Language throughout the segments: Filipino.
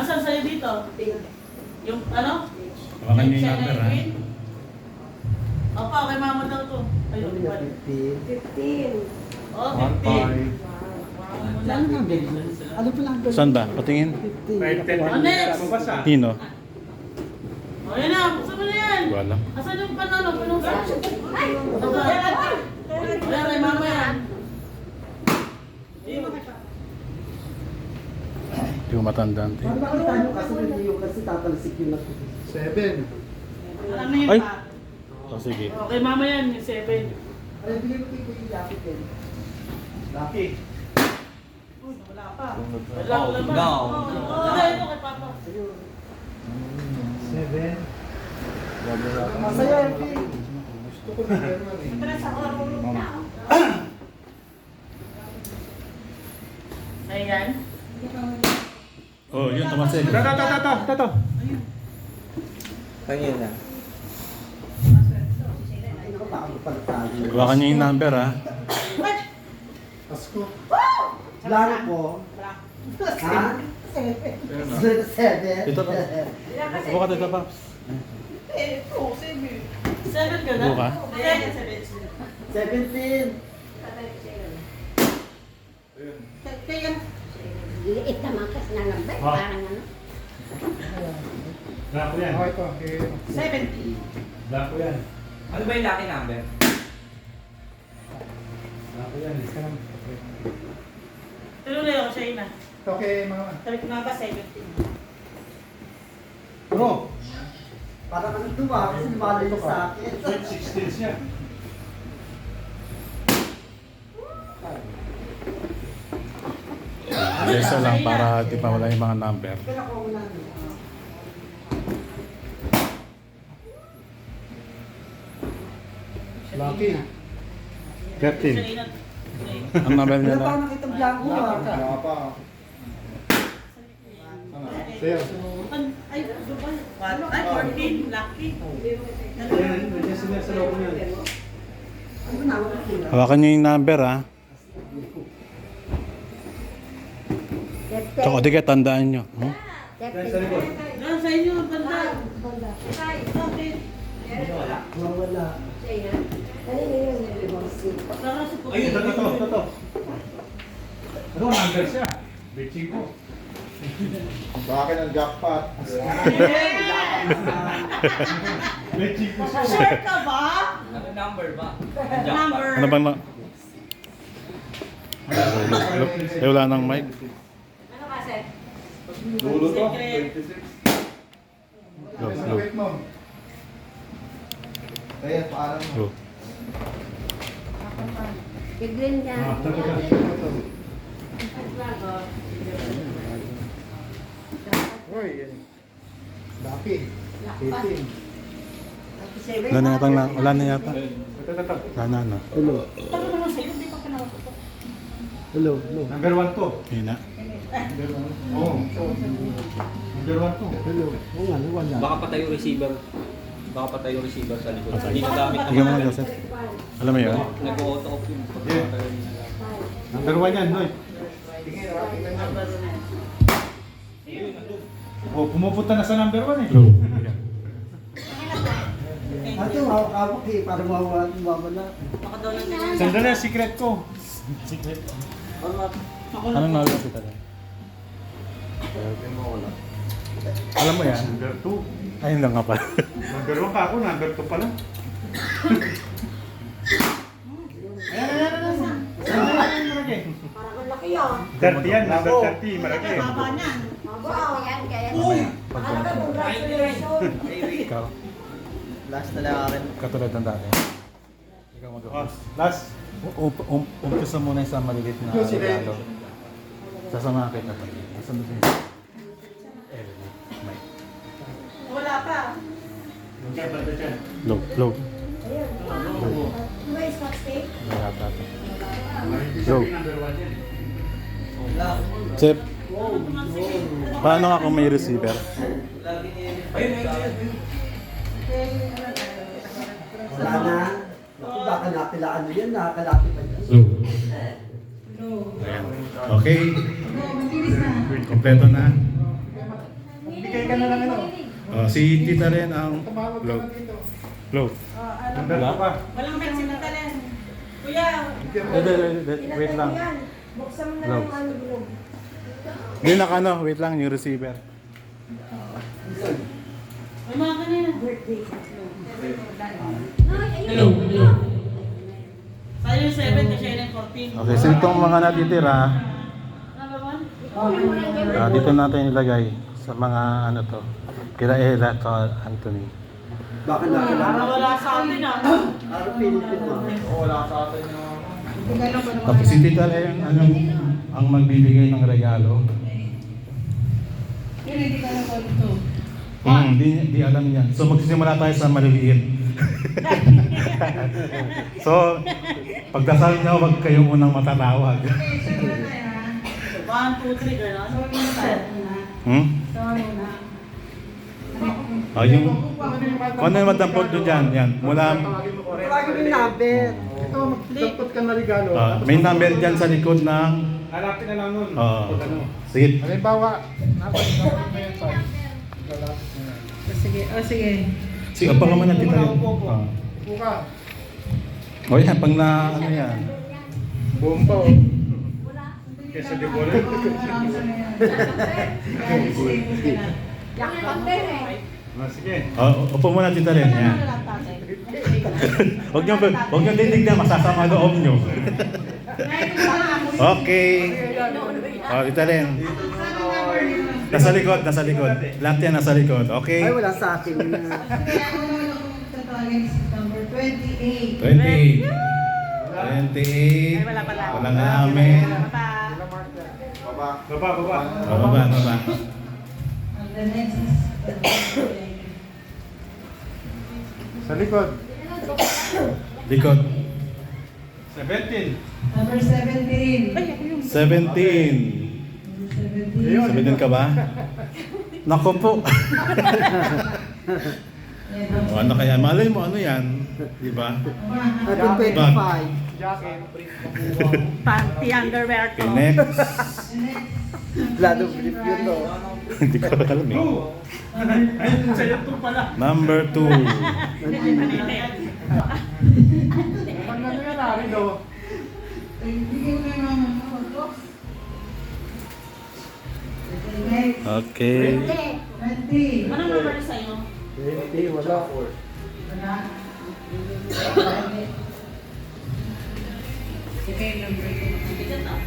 saan sa'yo dito? Yung ano? Baka niyo yung number ha. Opo, kay mama daw to. Ayun, 15. Oh, 1, 50. 5. Ano nga, baby? Ano pa lang? Saan ba? Patingin. 15. Oh, next! Nino. O, yan na. Buksan mo na yan. Wala. Asan yung panalo? Pinungsan? Wala, kay mama yan. Hindi ko matandaan. Paano nakita nyo kasi hindi yung kasi tatalisik yung nasa 7. Alam na yun Ay! pa. O sige. O, kay mama yan, yung 7. Ay, bigay mo kay Kuya Lucky 10. Lucky. Uy, wala pa. Wala. Wala pa. No. Oo, ito kay papa. 7. Masaya yung film. Gusto ko na Ayan. Oh, yun, tumasin. Tato. Kanya na. Ay, naku, baka magpagtalo. Baka niyo yung number ha. Pasko. Blanco. Ha? 7. Ito pa. Buka dito pa. 7 ka na? Buka. 17. Kaya, Liit naman kasi na number, parang ano. Blanco yan. Okay ko. 70. Blanco yan. Ano ba yung lucky number? Blanco yan. Isa lang. Tuloy ako siya ina. Okay, mama. Sabi ko nga ba 17? Bro. Para kang tuwa kasi lumalo sa akin. 16 siya. Isa lang para di pa wala yung mga number. Pero ako muna. Lucky. 13. Ang number niya Wala pa na. nakita blanco ah. Wala pa. Sa'yo. Ay, Dubai. Ay, 14. Lucky. Ano na ako nakita? Hawakan niyo yung number ha. Tsaka di kaya tandaan niyo. Hmm? Doon sa inyo, banda. Bakit? Wala. Saka sa puti. Ayun, ito. Ano number siya? Bitching ko. Bakit ang jackpot? Bitching ko siya. Sure ka ba? Ano number ba? Number. Ano bang na? Eh, wala nang mic. Ano kasi? Dulo to? Secret. 26. Go. Wait mo. Kaya, paalam mo. Go. Tigrin niya. Hoy. Lucky. 18. Wala na yata. Wala na yata. Wala na. Hello. Sabi ko naman sa'yo, hindi pa pinawag. Hello. Hello. Number 1 to. Hina. Oo. Number 1 to. Hello. Oo nga, wala. Baka patay yung receiver. Baka patay yung receiver sa likod. Hindi nagamit ng Ikaw mga Joseph. Alam mo yun? Nag-auto off yun. Number 1 yan, Noy. Oh, pumupunta na sa number 1 eh. Go. Ate, hawak-hawak eh. Para mawala. Baka daw lang Sandali, secret ko. Anong knowledge kita? Alam mo yan? Number 2. Ayun lang nga pala. Number 1 pa ako, number 2 pa lang. Parang ang laki yun. 30 yan, number 30, malaki. Baba niyan. Mabuo yan, kaya Mamaya. Talaga, congratulations. Ikaw. Last na lang akin. Katulad ng dati. Ikaw mag Oh, last. Umpisa muna yung sa maliliit na regalo. Sasama kita pa. Kasunod yun. May. Wala pa. Low. May stock steak? Wala pa. Go. Chip. Paano nga kung may receiver? Wala na. Naku, baka nakilaan nyo yan. Nakakalapit pa yan. Ayan. Okay. Kompleto na. Si Tita rin ang low. Low. Number 2 pa. Walang medicine na talent. Kuya, Wait lang. Buksan mo na Gloves. yung ano bilog. Hindi na wait lang yung receiver. may mga kanina. Birthday. Ay, ayun. Tayo yung 7 kasi yun yung 14. Okay, so itong mga natitira, Number 1? dito natin ilagay sa mga ano to. Kila Ella to Anthony. Baka Para nakilala. wala sa atin ah. Araw Philippine mo. Wala sa atin yung... Tapos si Tita Ella ang magbibigay ng regalo. Hindi ka na ito. Di alam niya. So magsisimula tayo sa maliliit. So, pagdasal niyo, wag kayong unang matatawag. 1, 2, 3, gano'n. Yung kung ano yung madampot nyo dyan, yan. Mula, Lagi may number. Ito, magdapat ka na regalo. may number dyan sa likod ng... Hanapin na lang nun. Oo. Pag ano. Sige. Halimbawa, napagdapat mo yan sa... Sige, sige. Sige, pa naman natin tayo. Buka. O yan, pag na ano yan. Bomba oh. Kesa di bola. Yak pamper eh. Sige. Upo muna Tita Len. Yan. Huwag nyo titignan, masasama loob nyo. Okay. Tita Len. Nasa likod. Lahat yan nasa likod. Okay. Ay, wala sa akin. Number 28. 28. 28. Walang amin. Baba. Baba. And the next is... Sa likod. Likod. 17. Number 17. 17. 17 ka ba? Nako po. O, ano kaya? Malay mo, ano yan? Di ba? Ating 25. Jacket. Panty underwear Okay, next. Lalo brief yun to. Hindi ko alam eh. Ayun, sa'yo to pala. Number 2. Pag ano yan, Arido? Okay. 20. Anong number sa'yo? 20, wala. Wala. Sige, number 2. Bigat ah.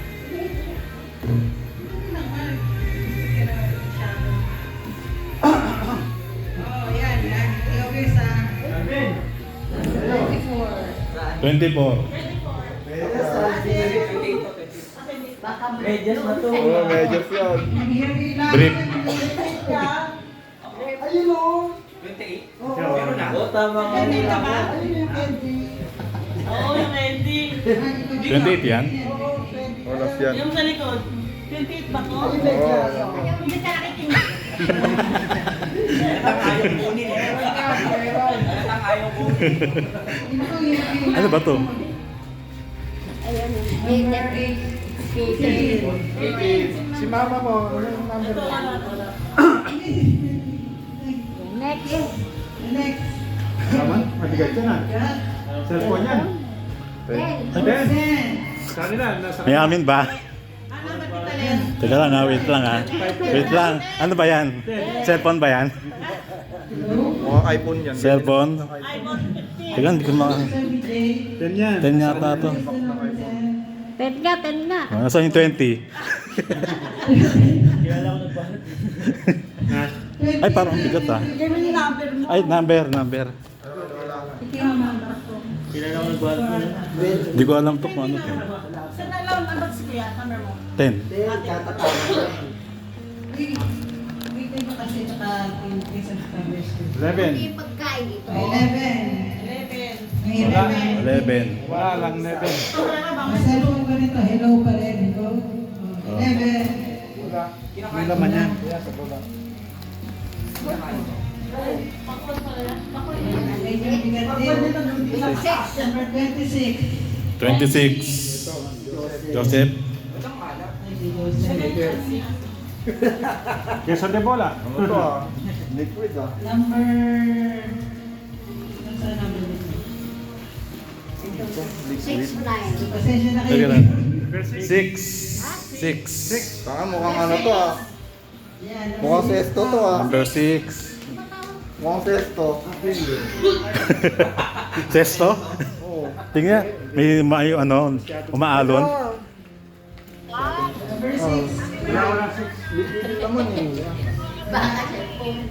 Oh, yan. Okay sa 24. 24. Medyas na to. Oh, medyas yun. Brief. Ayun o. 28. Meron na. O, tama nga nila ko. Oo, yung ending. 28 yan? Oras yan. Yung sa likod. 28 ba ko? Hindi ka nakikinig. Ang ayaw kunin eh. Ang ayaw kunin. Ano ba to? Ayun. Peter. Peter. Si mama mo, ano yung number Ito, mo? wala. Next. Naman, mabigat yan ah. Cellphone yan. Ten. Then, kanila, nasa... May amin ba? Ano ba kita Len? Teka lang ha, wait lang ha. Wait lang. Ano ba yan? Cellphone ba yan? iPhone yan. Cellphone? iPhone 15. Teka, hindi ko ma... 10 yan. 10 yata to. Ten nga. Nasaan yung 20? Ay, parang bigat ah. Bigay mo yung number mo. Ay, number. Hindi ko alam to kung ano to. Saan na lang number si Kuya? Number mo. 10. Then, katatawag. Bigay mo kasi tsaka sa number. 11. Hindi pagkain ito. 11. Wala lang 11. Masalong ko nito. Hello pa rin. Hello. 11. Wala. May laman yan. Kaya sa baba. Number 26. 26. Joseph. Queso de bola. Ano to ah? Liquid ah. Number... Ano sa number nito? 6'9". Pasensya na Sige kayo. lang. 6. Baka mukhang ano to ah. Yan. Mukhang sesto to ah. Number 6. Mukhang sesto. Sesto? Oo. Tingnan, may ano, umaalon. Number 6. Liquid din naman eh. Baka cellphone.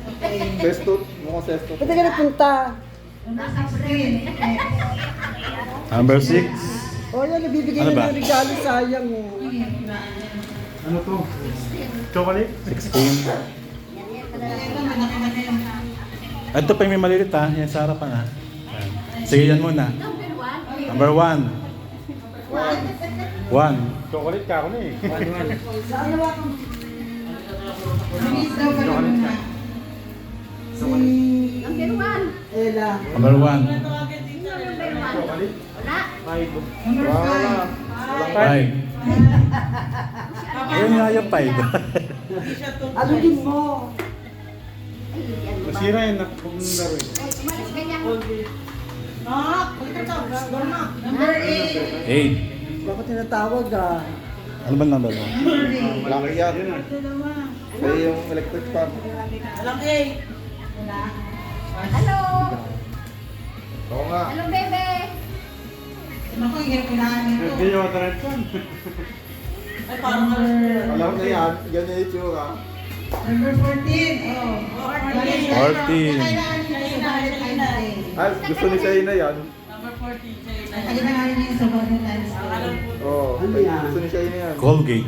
Sesto. Mukhang sesto. Pwede ka nagpunta. Number 16. Number 6. Oh, yan, nabibigay Ano ba? ng regalo, sayang mo. Ano to? Chocolate? 16. Ito pa yung may malilit ha. Yan sa harapan ha. Yan. Sige yan muna. Number 1. 1. Chocolate ka ako na eh. Bilis daw ka naman na. Number 1. Ella. Number 1. Wala. Number 5. 5. Ayun nga yung 5. Alugin mo. Ay, yan ba? Masira yun. Huwag mong laro eh. Ay, umalis ka niya. Number 8. 8. Bakit tinatawag ah? Ano ba number mo? Laki yan. Kaya yung electric fan. Hello. Oo nga. Hello, bebe. Naku, yung kailangan nito. Hindi yung water fan. Alam na yan. Ganyan yung tsura. Number 14. Oh. 14. Kailangan nito sa Valentine's Day. Ay, gusto ni Shayna yan. Kailangan niyo sa Valentine's Day. Oo. Gusto ni Shayna yan. Colgate.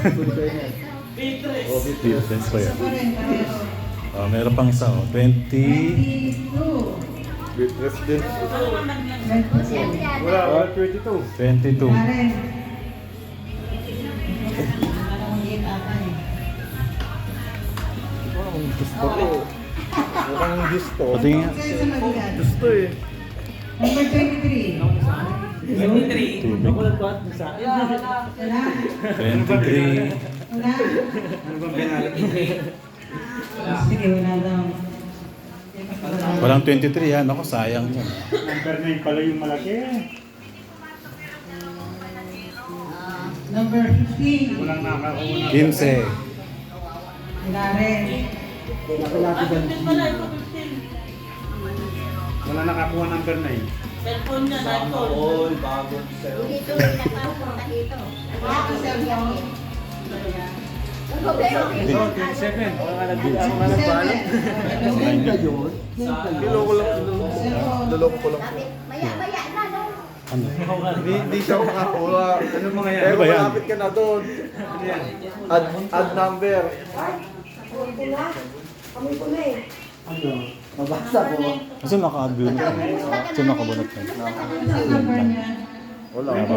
Gusto ni Shayna yan. Oh, Difference pa yan. Ito rin, pareho. Oh, meron pang isa oh. 20. 22. Beatrice din. Yan, yan. Wala 22. 22. Karen. Alam mo yun ata eh. Gusto ko. Mukhang gusto. Pati nga. Sa'yo sa mabigat. Gusto eh. Number 23. Tubig. Wala. 23. Wala. Ano bang penalty? Sige, wala daw. Walang 23 yan. Ako, sayang yun. Number 9 pala yung malaki. Number 15. Walang nakakuha na. 15. Wala rin. Wala nakakuha number 9. All bagong cell. Dito rin nakapunta dito. Wala ko cellphone. Hindi. 27. Wala nga 27. yun. Niloko lang. Niloko ko lang. Maya-maya na, no? Ano? Hindi siya makakuha. Ano mga yan? Pero Ano ba yan? malapit ka na doon. Add number. Ano? Mabasa ko. Kasi naka-advil ka. Kasi nakabunot ka. Ano sa number niya? Wala. Ako?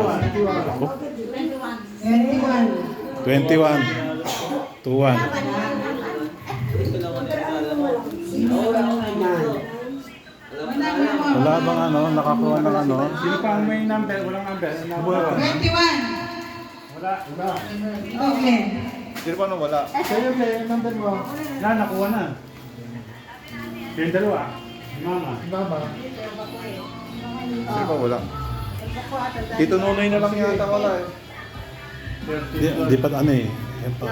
21. 21. 21. Wala bang ano, nakakuha ng ano? Sino pa ang may number? Walang number. Nabuha ka. 21. Wala. Okay. Sino pa nung wala? Sa'yo ba yung number mo? Na, nakuha na. Yung dalawa. Mama. Sino pa wala? Tito Nunoy na lang yata wala eh. Di pa ano eh. Yan pa.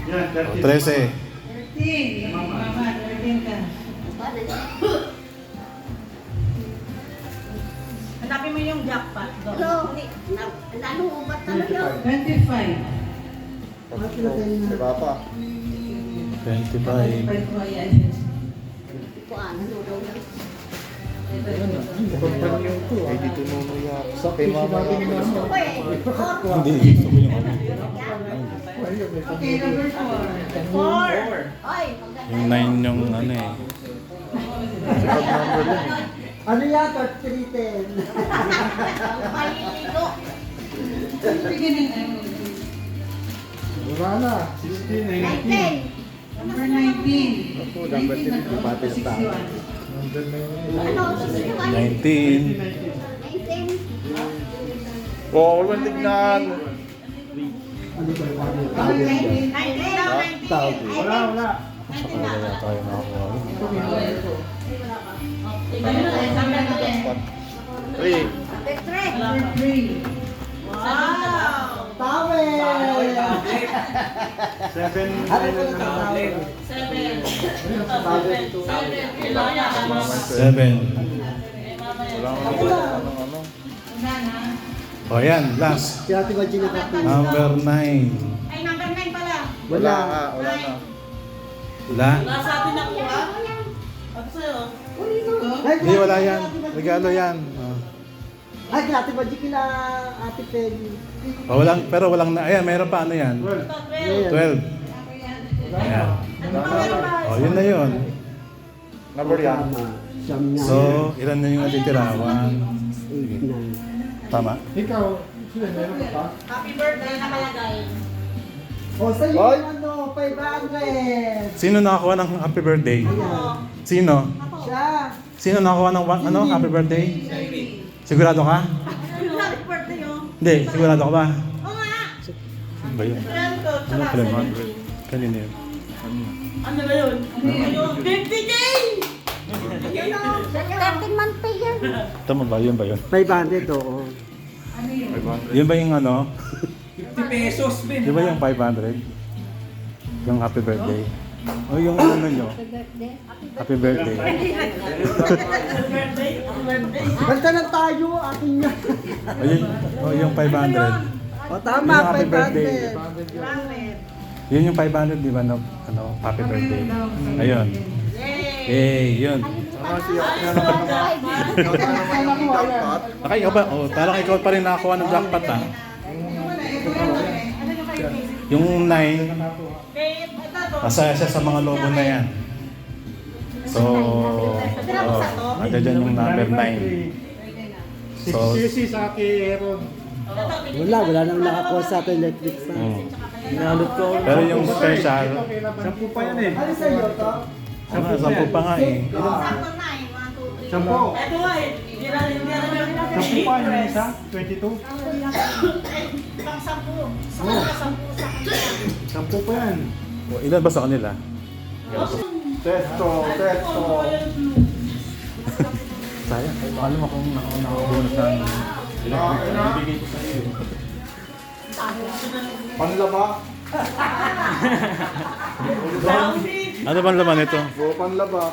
Yan, 13. 13. Mama, 13 ka. Hanapin mo yung jackpot. Hello. Lalo ubat talaga. 25. Si Papa. 25. ko yan. Kuan, nanonood lang. Ay, Tito Nunoy yata. Kay Mama yata. Gusto ko eh. Hindi. Gusto ko yung ano. Okay, number 4. Oy, Yung 9 yung ano eh. Ano yata? 310. maliligo. Bigyan ng ano. Wala na. 19. Number 19. Ako, number 3. Bate sa tao. 61. Ano, susunod? 19. 19. Oo, walang tignan. Number 19. 19. Tawag. Wala, wala. Wala tayo nakakuha. Three. Wow! Tawel! 7. Ano ko na tawel? 7. Ano? O yan, last. Si Ate Baji na kapi. Number 9. Ay, number 9 pala. Wala. Wala na. Wala. Nasa atin na po, ha? Ako sa'yo. Ay, Hindi, wala yan. Regalo yan. Oh. Ay, kila Ate Baji, kila Ate Peggy. Oh, walang, pero walang na. Ayan, meron pa ano yan? 12. Ayan. Oh, yun na yun. Number yan. Tama. Siyam na. So, ilan na yung natitira? 1. 8, 9. Tama. Ikaw, sila, meron ka pa? Happy birthday nakalagay. O, sa'yo Oy! yung ano, 500. Sino nakakuha ng happy birthday? Sino? Siya. Sino nakakuha ng ano, happy birthday? Sigurado ka? Happy birthday, oh. Hindi, sigurado ka ba? Oo nga. Ano ba yun? Friend ko, Ano tsaka pala? 70. Kanina yun. Ano ba yun? Yung 50K! Yun o, 13 month pay yan. Tama ba? Yun ba yun? 500, oo. Yun ba yung ano? 50 pesos, Ben. Yun ba yung 500? Yung happy birthday? O yung ano nyo? Happy birthday. Basta na tayo, akin niya. O yung 500. O, tama, Yung happy birthday. 500. Yun yung 500, di ba? No, ano, happy birthday. Ayun. Eh, yun. Ikaw ba? Oh, parang ikaw pa rin nakakuha ng jackpot ah. Yung 9, masaya siya sa mga logo na yan. So, nandiyan yung number 9. So, 6cc sa akin, Aaron. Wala naman nakakuha sa atin electric sa. Inalot ko. Pero yung special, 10 pa yan eh. Ano sa'yo to? 10 pa nga eh. Sakto na eh. 1, 2, 3. 10. Ito nga eh. Hindi na 10 pa yung isa, 22. Pang 10. Sa kanila 10 sa kanila. 10 pa yan. O, ilan ba sa kanila? Testo. Sayang. Alam mo kung nakabunot ng electric. Ibigay ko sa iyo. Panlaba. Ano bang laman ito? Panlaba.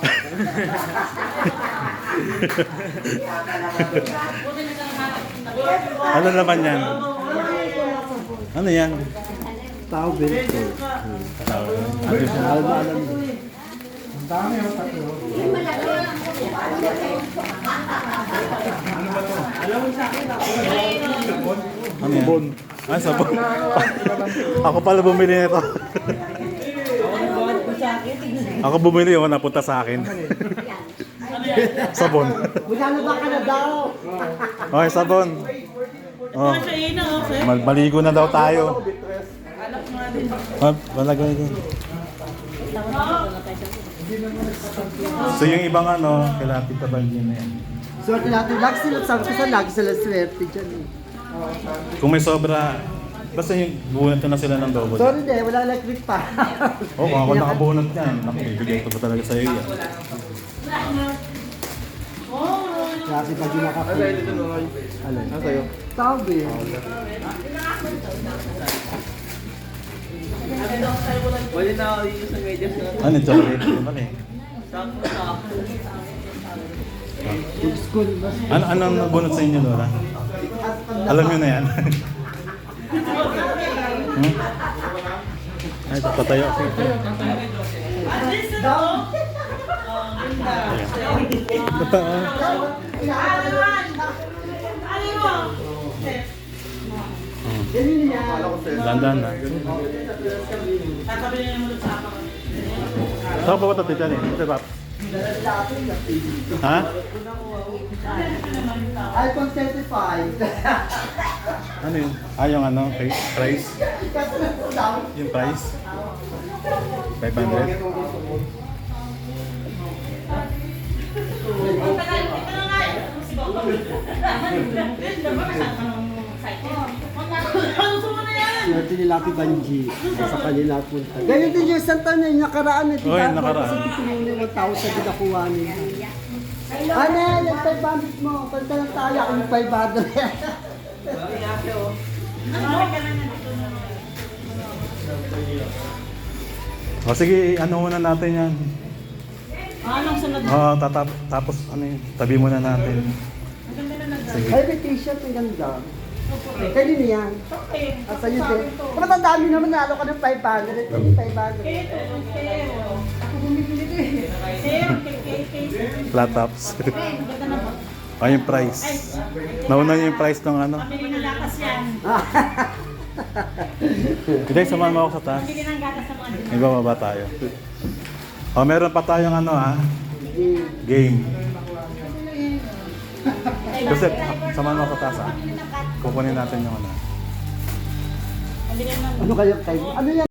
Ano laman yan? Ano yan? Tao bento. Alam. Ang dami yung tatlo. Ano yan? Ah, sabon. Ako pala bumili nito. Ako bumili yung napunta sa akin. Sabon. Maglalaba ka na daw. Okay, sabon. Oh. Maligo na daw tayo. Malagay din. So yung ibang ano, kailangan Tita Banji na yan. Swerte natin. Lagi sila swerte dyan eh. Kung may sobra, basta yung bunot na sila ng double. Sorry de, wala electric pa. Oo, kung ako nakabunot yan, naku, bibigay ko pa talaga sa iyo yan. Kasi pag yung nakapi. Alin? Ano sa'yo? Tao eh. Pwede na ako yung sa medyas na. Ano, chocolate? Ano eh? School ba? Ano ang nabunot sa inyo, Lola? Alam nyo na yan. Hmm? Ay, tatayo ako. Totoo. Dandan na. Saan pa ba ito, Tita? Ito ba? Ha? iPhone 35. Ano yun? Ah, yung ano? Price? Yung price? 500? Ano mo na yan? swerte ni Lapi Banji sa kanila punta. Ganyan din yung isang taon na yung nakaraan na Oy, nakaraan. Kasi titingin mo 1,000 din nakuha nila. Ano, yung 500 mo. Punta lang tayo ako yung 500. O sige, ano muna natin yan. Anong sunod? Oo, tapos ano yun, tabi muna natin. Sige. Ay, may t-shirt ang ganda. Kaya din yan. Okay. Asa yun din. Kapag ang dami naman nalo ka ng 500. 500. Ako bumibili din. Sir, kay Flat tops. Ganda na po. O yung price. Nauna yung price ng ano. Pamili ng gatas yan. Hindi, samahan mo ako sa taas. Pamili ng gatas sa mga din. May bababa tayo. O, meron pa tayong ano ha. Game. Joseph, samahan mo ako sa taas ha. Kukunin natin yung ano. Pamili ng Ano kayo kayo? Ano yan?